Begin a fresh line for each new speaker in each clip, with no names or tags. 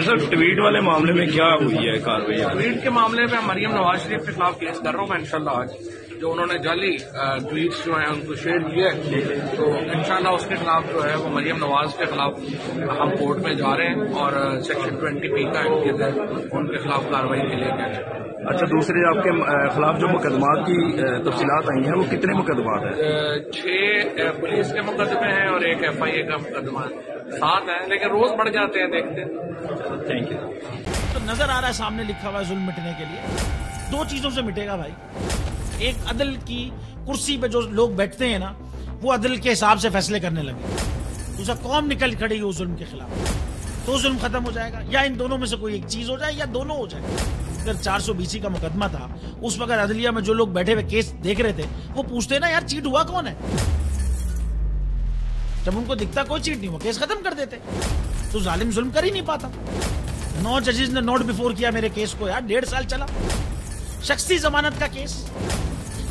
Sir tweet वाले मामले में क्या हुई है कार्रवाई?
ट्वीट के मामले में मरियम नवाज शरीफ के खिलाफ केस कर रहा हूँ मैं इंशाल्लाह। आज जो उन्होंने जाली ट्वीट्स जो है उनको शेयर किए, तो इंशाल्लाह उसके खिलाफ जो है वो मरियम नवाज के खिलाफ हम कोर्ट में जा रहे हैं और सेक्शन 20P का एक्ट के तहत उनके खिलाफ कार्रवाई के लिए गए।
अच्छा, दूसरे आपके खिलाफ जो मुकदमात की तफसीलात आई हैं वो कितने मुकदमात हैं?
6 पुलिस के मुकदमे हैं और एक FIA का मुकदमा है, 7 है, लेकिन रोज बढ़ जाते हैं, देखते हैं।
Thank you.
तो नजर आ रहा है सामने लिखा हुआ है जुल्म मिटने के लिए 2 चीजों से मिटेगा भाई। एक, अदल की कुर्सी पे जो लोग बैठते हैं ना, वो अदल के हिसाब से फैसले करने लगे। दूसरा, कौम निकल खड़ी उस जुल्म के खिलाफ, तो जुल्म खत्म हो जाएगा। या इन दोनों में से कोई एक चीज हो जाए या दोनों हो जाए। अगर 420 का मुकदमा था, उस वक्त अदलिया में जो लोग बैठे हुए केस देख रहे थे वो पूछते ना, यार चीट हुआ कौन है? जब उनको दिखता कोई चीट नहीं हुआ, केस खत्म कर देते। तो जालिम जुल्म कर ही नहीं पाता। 9 जजेस ने नोट बिफोर किया मेरे केस को, यार 1.5 साल चला। शख्सी जमानत का केस,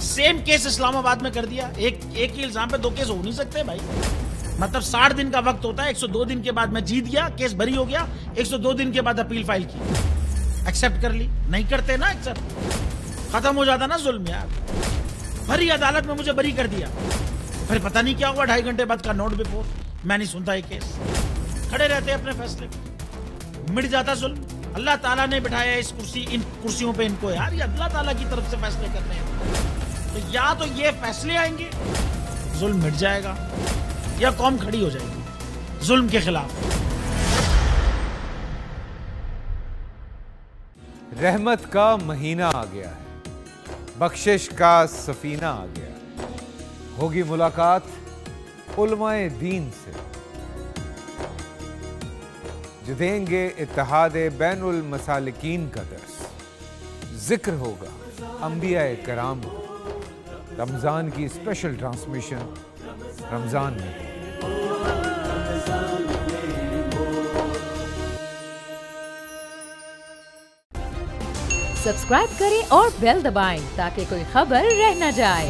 सेम केस इस्लामाबाद में कर दिया। एक ही इल्जाम पे 2 केस हो नहीं सकते भाई। मतलब 60 दिन का वक्त होता है। 102 दिन के बाद मैं जीत गया, केस बरी हो गया। 102 दिन के बाद अपील फाइल की, एक्सेप्ट कर ली। नहीं करते ना एक्सेप्ट, खत्म हो जाता ना जुल्म यार। भरी अदालत में मुझे बरी कर दिया, फिर पता नहीं क्या हुआ 2.5 घंटे बाद का नोट बिफोर। मैं नहीं सुनता ये केस, खड़े रहते अपने फैसले पे, मिट जाता जुल्म। अल्लाह ताला ने बिठाया इन कुर्सियों पे इनको यार, ये अल्लाह ताला की तरफ से फैसले करने हैं। तो या तो ये फैसले आएंगे, जुल्म मिट जाएगा, या कौम खड़ी हो जाएगी जुल्म के खिलाफ।
रहमत का महीना आ गया है, बख्शिश का सफीना आ गया। होगी मुलाकात उलमाए दीन से, जो देंगे इत्तेहाद बैनुल मसालिकीन का दर्स। जिक्र होगा अंबियाए कराम, रमजान की स्पेशल ट्रांसमिशन रमजान में।
सब्सक्राइब करें और बेल दबाएं ताकि कोई खबर रह न जाए।